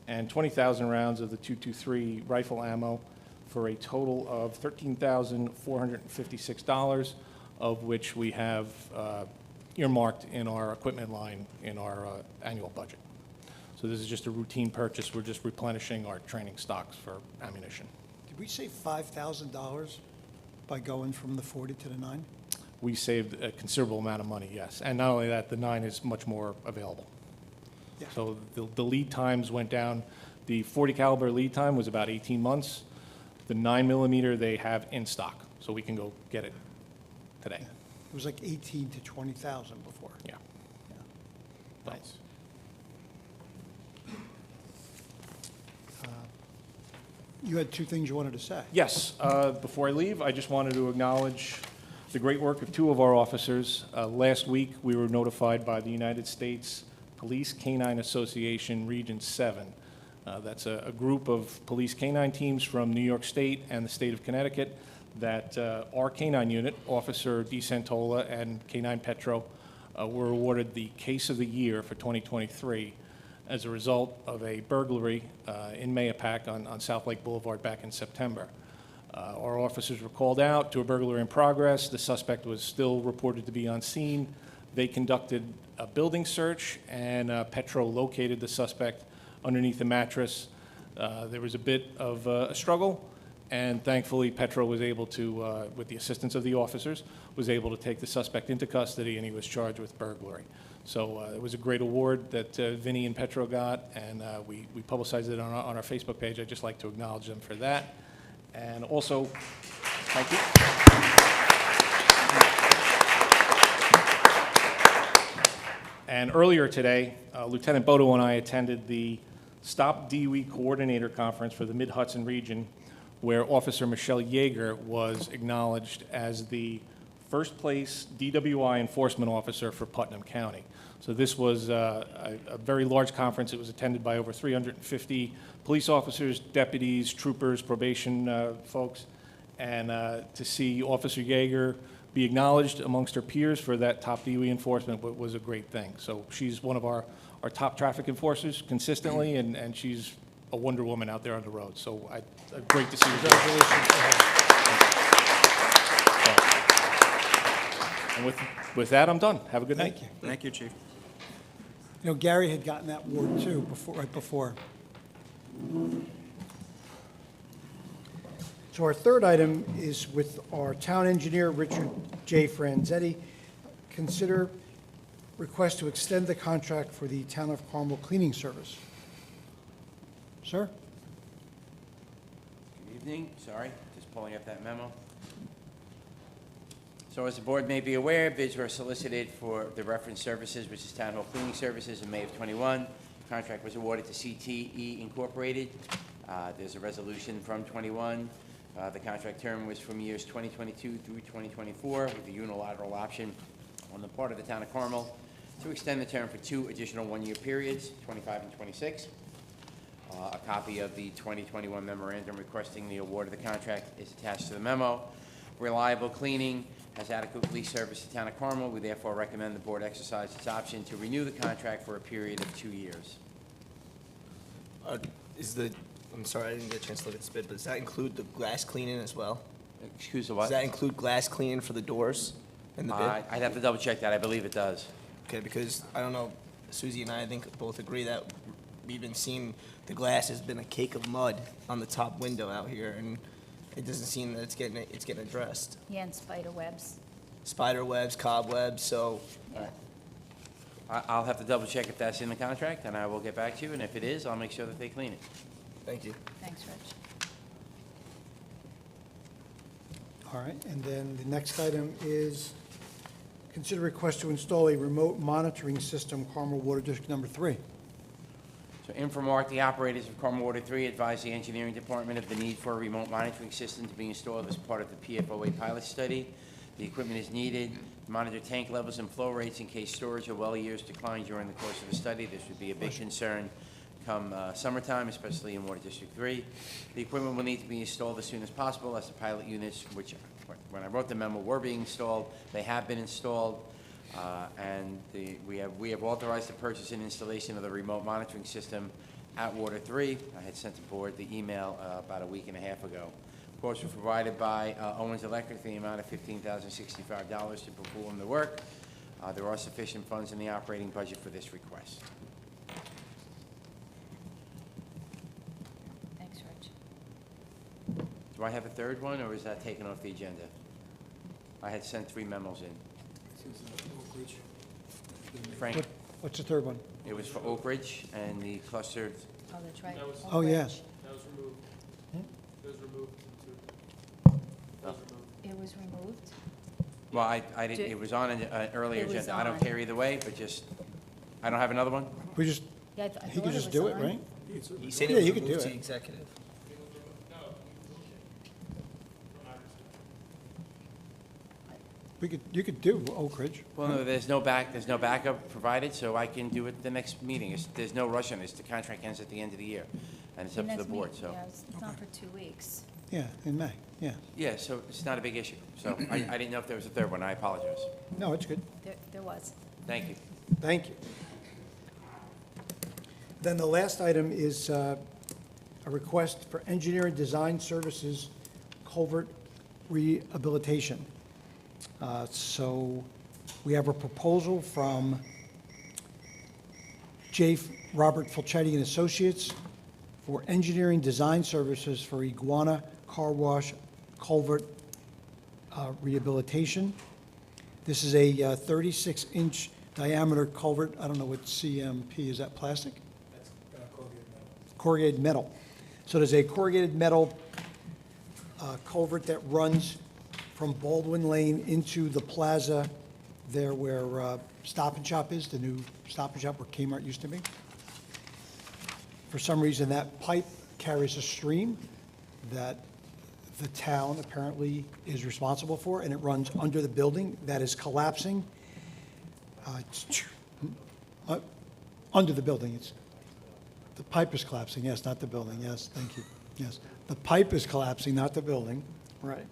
and 20,000 rounds of the .223 rifle ammo for a total of $13,456, of which we have earmarked in our equipment line in our annual budget. So this is just a routine purchase. We're just replenishing our training stocks for ammunition. Did we save $5,000 by going from the 40 to the 9? We saved a considerable amount of money, yes. And not only that, the 9 is much more available. Yeah. So the lead times went down. The .40 caliber lead time was about 18 months. The 9mm they have in stock, so we can go get it today. It was like 18 to 20,000 before. Yeah. Yeah. Nice. You had 2 things you wanted to say. Yes, before I leave, I just wanted to acknowledge the great work of 2 of our officers. Last week, we were notified by the United States Police Canine Association Region 7. That's a group of police canine teams from New York State and the state of Connecticut that our canine unit, Officer DeSantola and Canine Petro, were awarded the Case of the Year for 2023 as a result of a burglary in Mahopac on South Lake Boulevard back in September. Our officers were called out to a burglary in progress. The suspect was still reported to be on scene. They conducted a building search, and Petro located the suspect underneath a mattress. There was a bit of a struggle, and thankfully Petro was able to, with the assistance of the officers, was able to take the suspect into custody, and he was charged with burglary. So it was a great award that Vinny and Petro got, and we publicized it on our Facebook page. I'd just like to acknowledge them for that. And also, thank you. And earlier today, Lieutenant Bodo and I attended the Stop DWI Coordinator Conference for the Mid-Hudson region, where Officer Michelle Yeager was acknowledged as the first place DWI enforcement officer for Putnam County. So this was a very large conference. It was attended by over 350 police officers, deputies, troopers, probation folks, and to see Officer Yeager be acknowledged amongst her peers for that top DOE enforcement was a great thing. So she's one of our top traffic enforcers consistently, and she's a Wonder Woman out there on the road. So great to see her. And with that, I'm done. Have a good night. Thank you. Thank you, Chief. You know, Gary had gotten that award too, right before. So our third item is with our town engineer, Richard J. Franzetti. Consider request to extend the contract for the Town of Carmel cleaning service. Sir? Good evening, sorry, just pulling up that memo. So as the board may be aware, bids were solicited for the reference services, which is Town Hall Cleaning Services, in May of '21. Contract was awarded to CTE Incorporated. There's a resolution from '21. The contract term was from years 2022 through 2024, with the unilateral option on the part of the Town of Carmel to extend the term for 2 additional one-year periods, 25 and 26. A copy of the 2021 memorandum requesting the award of the contract is attached to the memo. Reliable Cleaning has adequately serviced the Town of Carmel. We therefore recommend the board exercise its option to renew the contract for a period of 2 years. I'm sorry, I didn't get a chance to look at this bid, but does that include the glass cleaning as well? Excuse the Does what? that include glass cleaning for the doors in the bid? I'd have to double check that. I believe it does. Okay, because I don't know, Suzie and I think both agree that we've been seeing the glass has been a cake of mud on the top window out here, and it doesn't seem that it's getting addressed. Yeah, and spider webs. Spider webs, cobwebs, so I'll have to double check if that's in the contract, and I will get back to you. And if it is, I'll make sure that they clean it. thank you. Thanks, Rich. All right, and then the next item is consider request to install a remote monitoring system, Carmel Water District Number 3. So Infomark, the operators of Carmel Water 3, advised the engineering department of the need for a remote monitoring system to be installed as part of the PFOA pilot study. The equipment is needed to monitor tank levels and flow rates in case storage or well years decline during the course of the study. This would be a big concern come summertime, especially in Water District 3. The equipment will need to be installed as soon as possible, as the pilot units, which, when I wrote the memo, were being installed. They have been installed, and we have authorized the purchase and installation of the remote monitoring system at Water 3. I had sent the board the email about a week and a half ago. Quotes were provided by Owens Electric, the amount of $15,065 to perform the work. There are sufficient funds in the operating budget for this request. Thanks, Rich. Do I have a third one, or is that taken off the agenda? I had sent 3 memos in. Frank, What's the third one? it was for Oak Ridge and the clustered, Oh, that's right. Oh, yes. That was removed. It was removed. It was removed? well, I didn't, it was on an earlier It was agenda. I don't on. care either way, but just, I don't have another one? We just, Yeah, I he thought could it just was do it, on. right? He said Yeah, it was you could do removed to it. the executive. You could do Oak Ridge. Well, no, there's no backup provided, so I can do it the next meeting. There's no rush on this. The contract ends at the end of the year, and it's up to the next board, meet- so. Yeah, it's not for 2 weeks. Yeah, in May, yeah. Yeah, so it's not a big issue. So I didn't know if there was a third one. I apologize. No, it's good. There was. Thank you. Thank you. Then the last item is a request for engineering design services culvert rehabilitation. So we have a proposal from Robert Fulchetti and Associates for engineering design services for Iguana Car Wash culvert rehabilitation. This is a 36-inch diameter culvert. I don't know what CMP, is that plastic? That's corrugated metal. Corrugated metal. So there's a corrugated metal culvert that runs from Baldwin Lane into the plaza there where Stop and Shop is, the new Stop and Shop where Kmart used to be. For some reason, that pipe carries a stream that the town apparently is responsible for, and it runs under the building that is collapsing. Under the building, the pipe is collapsing, yes, not the building, yes, thank you, yes. The pipe is collapsing, not the building. Right.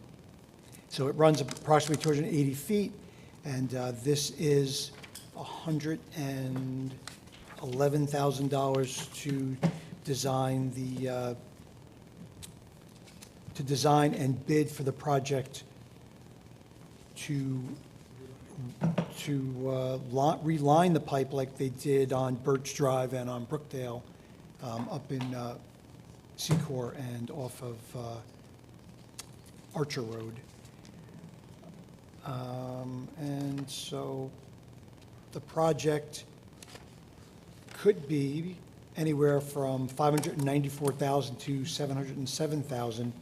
So it runs approximately 280 feet, and this is $111,000 to design to design and bid for the project to reline the pipe like they did on Birch Drive and on Brookdale, up in Secor and off of Archer Road. And so the project could be anywhere from $594,000 to $707,000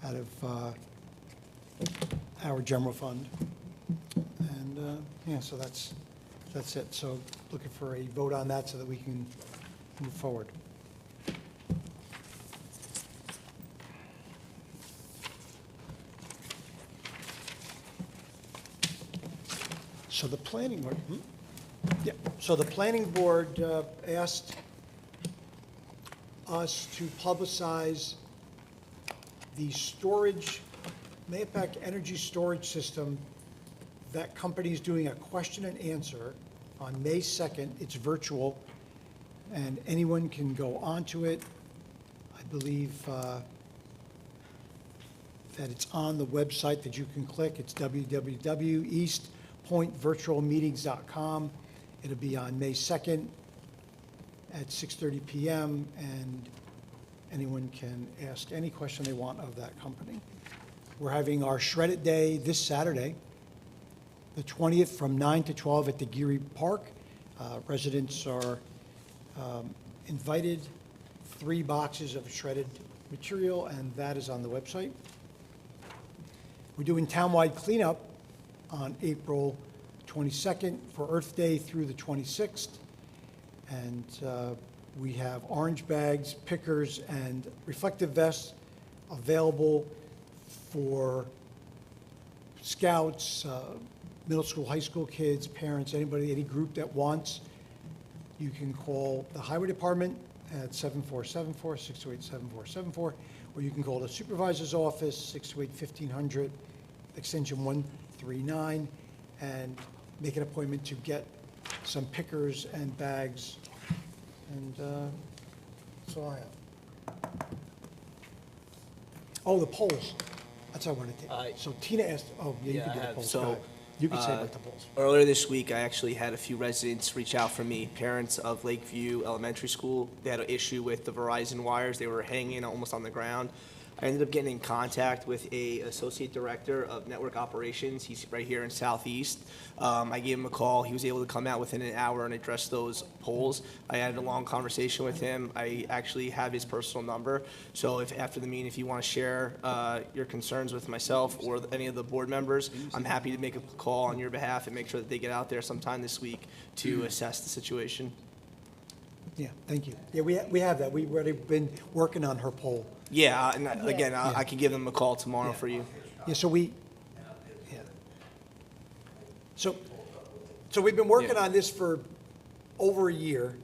out of our general fund. And, yeah, so that's it. So looking for a vote on that so that we can move forward. So the planning board, yeah, so the planning board asked us to publicize the storage, Mahopac energy storage system. That company is doing a question and answer on May 2nd. It's virtual, and anyone can go onto it. I believe that it's on the website that you can click. It's www.eastpointvirtualmeetings.com. It'll be on May 2nd at 6:30 p.m., and anyone can ask any question they want of that company. We're having our Shred It Day this Saturday, the 20th, from 9 to 12 at the Geary Park. Residents are invited. 3 boxes of shredded material, and that is on the website. We're doing townwide cleanup on April 22nd for Earth Day through the 26th. And we have orange bags, pickers, and reflective vests available for scouts, middle school, high school kids, parents, anybody, any group that wants. You can call the Highway Department at 7474-628-7474, or you can call the Supervisor's office, 628-1500, extension 139, and make an appointment to get some pickers and bags. And that's all I have. Oh, the polls. That's what I wanted to. So Tina asked, oh, yeah, you Yeah, can do I the have. polls. So, Go ahead. You can say about the polls. Earlier this week, I actually had a few residents reach out for me, parents of Lakeview Elementary School. They had an issue with the Verizon wires. They were hanging almost on the ground. I ended up getting in contact with a associate director of network operations. He's right here in Southeast. I gave him a call. He was able to come out within an hour and address those polls. I had a long conversation with him. I actually have his personal number. So if after the meeting, if you want to share your concerns with myself or any of the board members, I'm happy to make a call on your behalf and make sure that they get out there sometime this week to assess the situation. Yeah, thank you. Yeah, we have that. We've already been working on her poll. Yeah, and again, I can give them a call tomorrow Yeah. for you. Yeah, so yeah. So we've been working on this for over a year,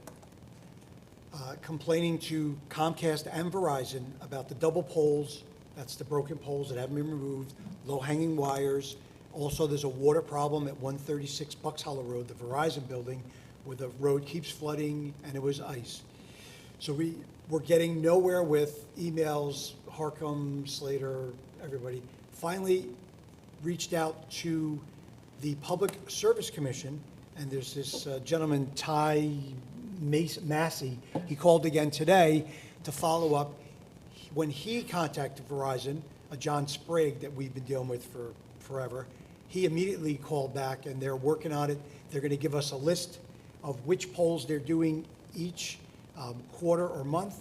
complaining to Comcast and Verizon about the double poles, that's the broken poles that haven't been removed, low-hanging wires. Also, there's a water problem at 136 Bucks Hollow Road, the Verizon building, where the road keeps flooding and it was ice. So we're getting nowhere with emails, Harcum, Slater, everybody. Finally reached out to the Public Service Commission, and there's this gentleman, Ty Massey. He called again today to follow up. When he contacted Verizon, John Sprague that we've been dealing with for forever, he immediately called back, and they're working on it. They're going to give us a list of which polls they're doing each quarter or month.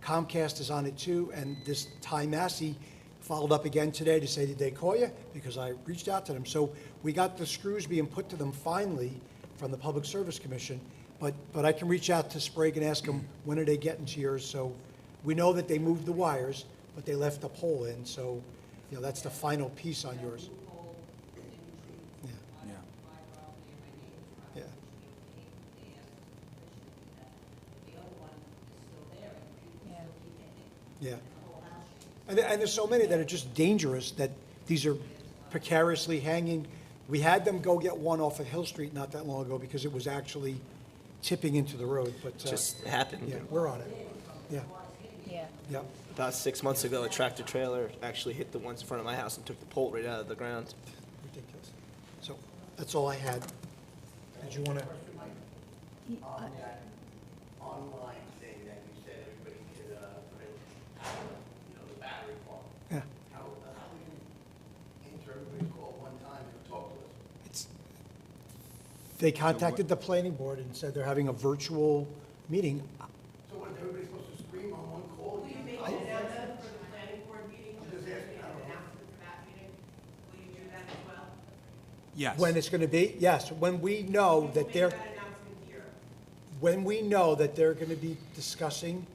Comcast is on it too, and this Ty Massey followed up again today to say, did they call you? Because I reached out to them. So we got the screws being put to them finally from the Public Service Commission, but I can reach out to Sprague and ask them, when are they getting to yours? So we know that they moved the wires, but they left the pole in, so, you know, that's the final piece on yours. Yeah. Yeah. Yeah. Yeah. And there's so many that are just dangerous, that these are precariously hanging. We had them go get one off of Hill Street not that long ago because it was actually tipping into the road, but. Just happened. Yeah, we're on it. Yeah, Yeah. yeah. About 6 months ago, a tractor trailer actually hit the ones in front of my house and took the pole right out of the ground. Ridiculous. So, that's all I had. Did you want to? On that online thing that you said everybody could, the battery part. Yeah. How do you enter everybody's call one time and talk to us? They contacted the planning board and said they're having a virtual meeting. So what, is everybody supposed to scream on one call? Will you make an announcement for the planning board meeting? I'm just asking, I don't know. For that meeting, will you do that as well? Yes. When it's going to be? Yes, when we know that they're, Make that announcement here. when we know that they're going to be discussing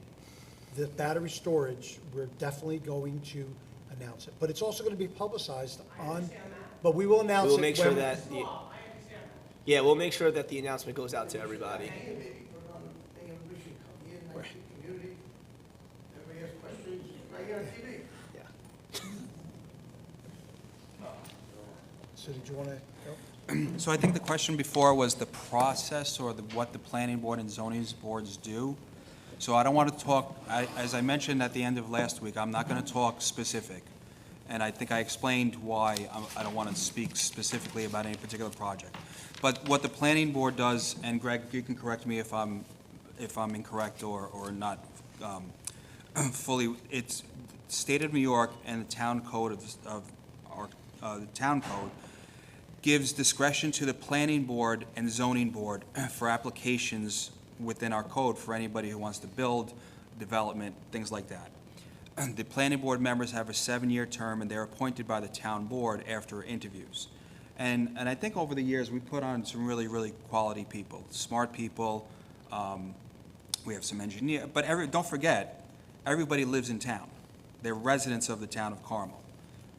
the battery storage, we're definitely going to announce it. But it's also going to be publicized on, but we will announce it. We'll make sure when- that, yeah, we'll make sure that the announcement goes out to everybody. Maybe put it on, hey, everybody should come here, nice community. Everybody has questions, right here on TV. Yeah. So did you want to go? So I think the question before was the process or what the planning board and zoning boards do. So I don't want to talk, as I mentioned at the end of last week, I'm not going to talk specific. And I think I explained why I don't want to speak specifically about any particular project. But what the planning board does, and Greg, you can correct me if I'm incorrect or not fully, it's state of New York and the town code the town code gives discretion to the planning board and zoning board for applications within our code for anybody who wants to build, development, things like that. The planning board members have a 7-year term, and they're appointed by the town board after interviews. And I think over the years, we put on some really, really quality people, smart people. We have some engineers, but don't forget, everybody lives in town. They're residents of the town of Carmel.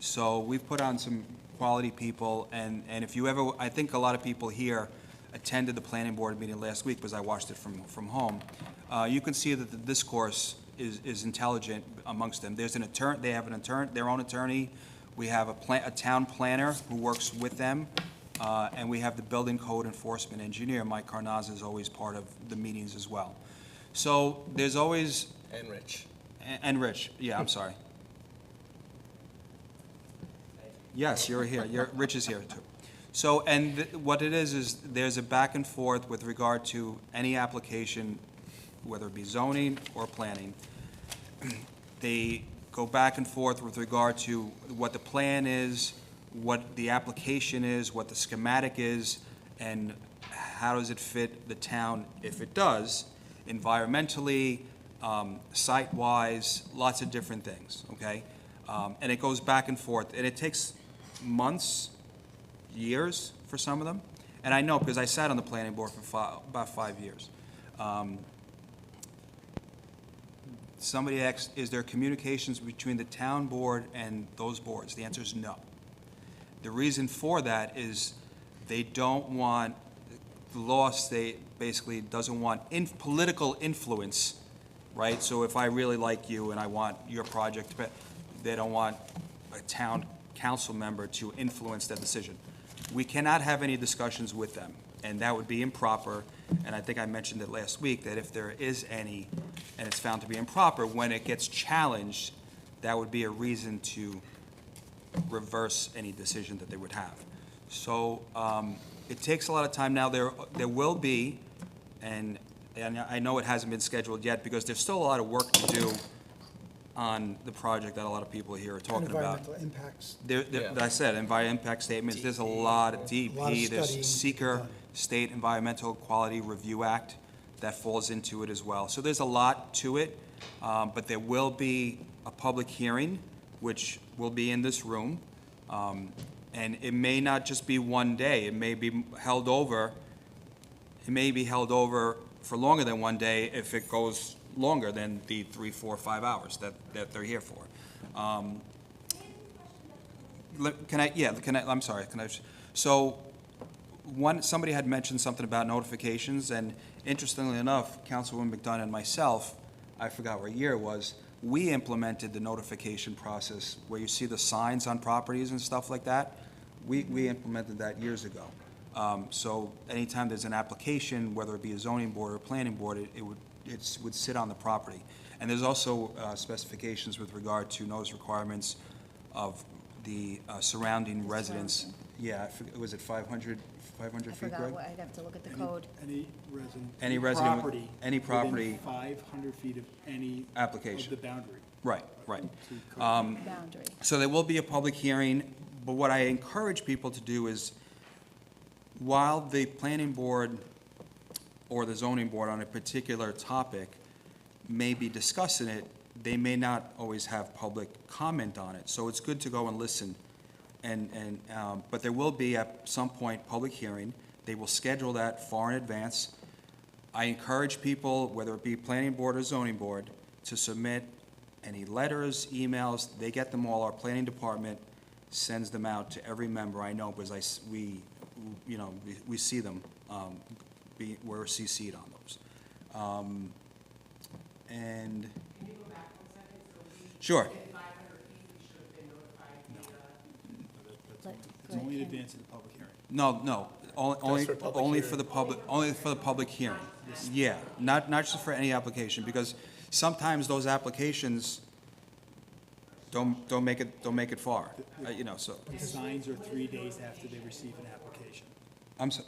So we've put on some quality people, and if you ever, I think a lot of people here attended the planning board meeting last week because I watched it from home. You can see that the discourse is intelligent amongst them. There's an attorney, they have their own attorney. We have a town planner who works with them, and we have the building code enforcement engineer. Mike Carnaz is always part of the meetings as well. So there's always. And Rich. And Rich, yeah, I'm sorry. Yes, you're here. Rich is here too. So, and what it is there's a back and forth with regard to any application, whether it be zoning or planning. They go back and forth with regard to what the plan is, what the application is, what the schematic is, and how does it fit the town if it does, environmentally, site-wise, lots of different things, okay? And it goes back and forth, and it takes months, years for some of them. And I know because I sat on the planning board for about 5 years. Somebody asked, is there communications between the town board and those boards? The answer is no. The reason for that is they don't want, the law state basically doesn't want political influence, right? So if I really like you and I want your project, they don't want a town council member to influence that decision. We cannot have any discussions with them, and that would be improper. And I think I mentioned it last week, that if there is any, and it's found to be improper, when it gets challenged, that would be a reason to reverse any decision that they would have. So it takes a lot of time. Now, there will be, and I know it hasn't been scheduled yet, because there's still a lot of work to do on the project that a lot of people here are talking about. Environmental impacts. I said, environmental impact statements, there's a lot of DEP, there's studying Seeker, done. State Environmental Quality Review Act, that falls into it as well. So there's a lot to it, but there will be a public hearing, which will be in this room. And it may not just be one day, it may be held over, for longer than one day if it goes longer than the 3, 4, 5 hours that they're here for. I'm sorry, so somebody had mentioned something about notifications, and interestingly enough, Councilwoman McDonough and myself, I forgot what year it was, we implemented the notification process where you see the signs on properties and stuff like that. We implemented that years ago. So anytime there's an application, whether it be a zoning board or planning board, it would sit on the property. And there's also specifications with regard to notice requirements of the surrounding residents. Yeah, I forget, was it 500 I feet, forgot, Greg? I'd have to look at the code. Any resident. Any resident with- property any property- within 500 feet of any. Application. Of the boundary. Right, right. To code. Boundary. So there will be a public hearing, but what I encourage people to do is, while the planning board or the zoning board on a particular topic may be discussing it, they may not always have public comment on it. So it's good to go and listen. But there will be at some point public hearing. They will schedule that far in advance. I encourage people, whether it be planning board or zoning board, to submit any letters, emails. They get them all. Our planning department sends them out to every member I know, because we see them. We're CC'd on those. And. Can you go back 1 second? So we. Sure. At 500 feet, we should have been notified. It's only in advance of the public hearing. No, only for the public hearing. Yeah, not just for any application, because sometimes those applications don't make it far, so. The signs are 3 days after they receive an application.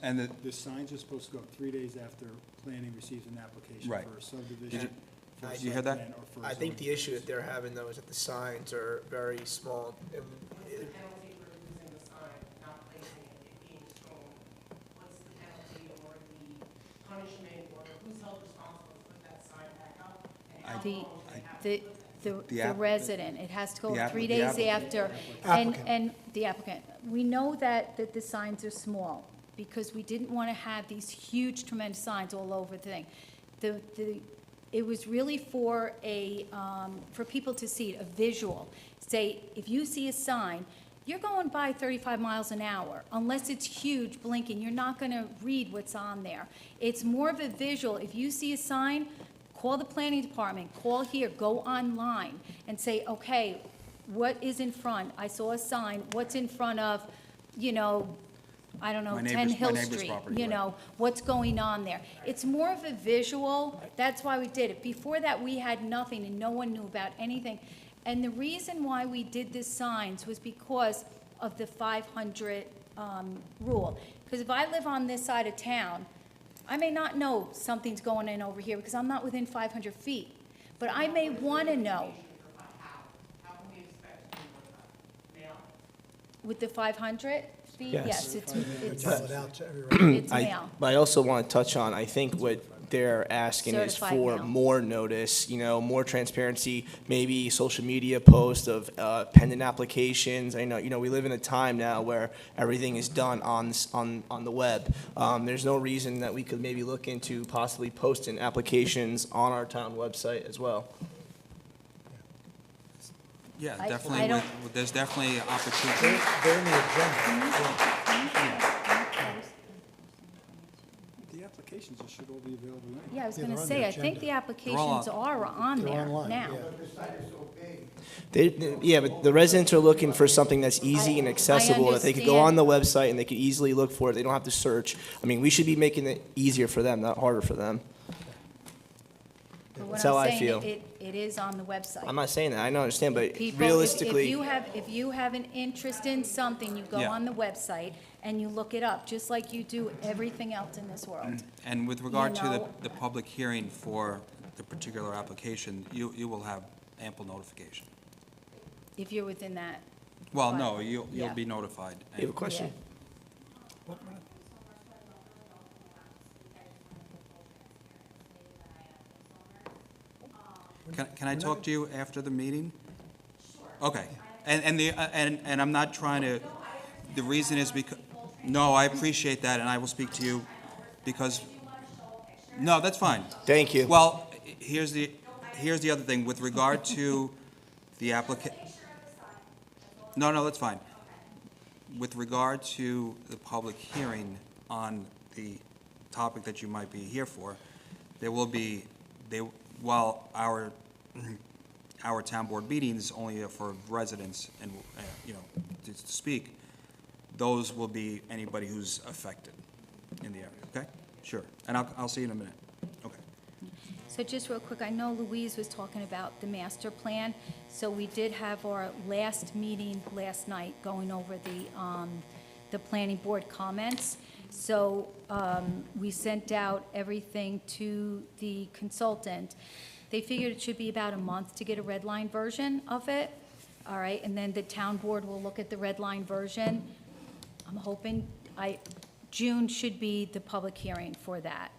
And The signs are supposed to go 3 days after planning receives an application Right. for a subdivision. for a Did you hear that? site plan, or for a I think the zoning. issue that they're having though is that the signs are very small. And it- Penalty for using the sign, not placing it, it being shown. What's the penalty or the punishment, or who's held responsible to put that sign back up? And how The, long do they have the, The the app- resident, it has to go the app- 3 the days applicant. after. Applicant. And the applicant. We know that the signs are small, because we didn't want to have these huge tremendous signs all over the thing. It was really for for people to see it, a visual. Say, if you see a sign, you're going by 35 miles an hour. Unless it's huge blinking, you're not going to read what's on there. It's more of a visual. If you see a sign, call the planning department, call here, go online, and say, okay, what is in front? I saw a sign, what's in front of, I don't know, My 10 neighbor's- Hill my neighbor's Street, property, right. what's going on there. It's more of a visual, that's why we did it. Before that, we had nothing, and no one knew about anything. And the reason why we did the signs was because of the 500 rule. Because if I live on this side of town, I may not know something's going in over here, because I'm not within 500 feet. But I may want to know. How can we expect to be mail? With the 500 feet, Yes. yes, it's Tell it out to everyone. it's mail. But I also want to touch on, I think what they're asking is Certified for mail. more notice, more transparency, maybe social media posts of pending applications. I know, we live in a time now where everything is done on the web. There's no reason that we could maybe look into possibly posting applications on our town website as well. Yeah, I definitely, don't- there's definitely opportunity. They're in the agenda. The applications should all be available anyway. Yeah, I was Yeah, going to they're on say, the I think the agenda. applications are on They're there online, now. yeah. Yeah, but the residents are looking for something that's easy and I accessible, that they could go on understand. the website and they could easily look for it. They don't have to search. I mean, we should be making it easier for them, not harder for them. But what That's how I'm I saying, feel. It is on the website. I'm not saying that, I don't understand, but People, realistically. if you have an interest in something, you go Yeah. on the website and you look it up, just like you do everything else in this world. And with regard to know- the public hearing for the particular application, you will have ample notification. If you're within that. Well, But- no, you'll yeah. be notified. You have a question? Can I talk to you after the meeting? Sure. Okay. And I'm not trying to, the reason is because, no, I appreciate that, and I will speak to you because, no, that's fine. Thank you. Well, here's the other thing, with regard to the No, that's fine. With regard to the public hearing on the topic that you might be here for, there will be, while our our town board meetings only for residents and, to speak, those will be anybody who's affected in the area, okay? Sure, and I'll see you in a minute. Okay. So just real quick, I know Louise was talking about the master plan. So we did have our last meeting last night going over the planning board comments. So we sent out everything to the consultant. They figured it should be about a month to get a red line version of it. All right, and then the town board will look at the red line version. I'm hoping, June should be the public hearing for that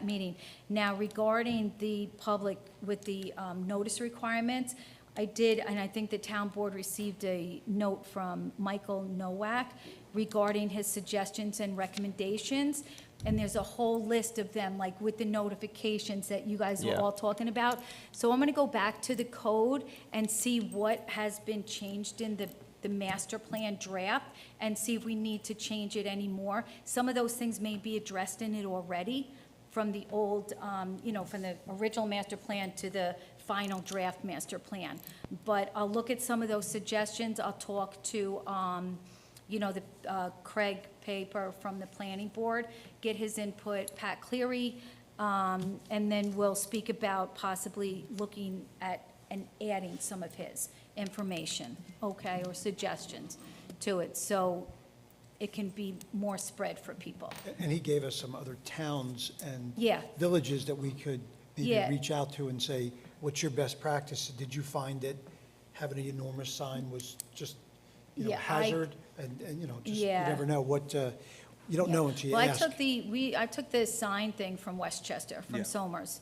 meeting. Now, regarding the public with the notice requirements, I did, and I think the town board received a note from Michael Nowak regarding his suggestions and recommendations, and there's a whole list of them, like with the notifications that you guys were all talking about. So I'm gonna go back to the code and see what has been changed in the master plan draft and see if we need to change it anymore. Some of those things may be addressed in it already from the old, from the original master plan to the final draft master plan. But I'll look at some of those suggestions. I'll talk to, Craig Paper from the planning board, get his input, Pat Cleary, and then we'll speak about possibly looking at and adding some of his information, okay, or suggestions to it, so it can be more spread for people. And he gave us some other towns and Yeah. villages that we could maybe Yeah. reach out to and say, what's your best practice? Did you find that having an enormous sign was just, Yeah, hazard? And, just, you Yeah. never know what, you don't know until you Well, ask. I took the sign thing from Westchester, from Yeah. Somers,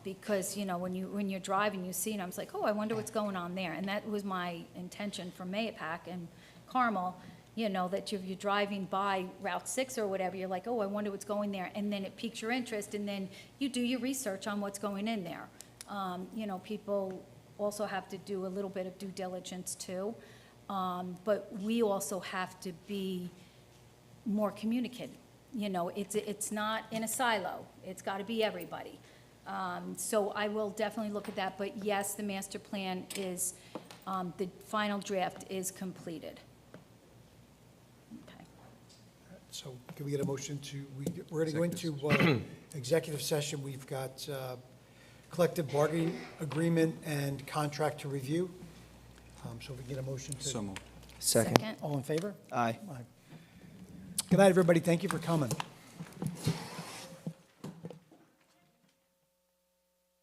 because, when you're driving, you see, and I was like, oh, I wonder what's going on there, and that was my intention for Mahopac and Carmel, that you're driving by Route 6 or whatever, you're like, oh, I wonder what's going there, and then it piques your interest, and then you do your research on what's going in there. People also have to do a little bit of due diligence too, but we also have to be more communicative. It's not in a silo, it's gotta be everybody. So I will definitely look at that, but yes, the master plan is, the final draft is completed. Okay. So can we get a motion to, we're going to go into executive session. We've got collective bargaining agreement and contract to review. So if we get a motion to. So moved. Second. All in favor? Aye. Good night, everybody. Thank you for coming.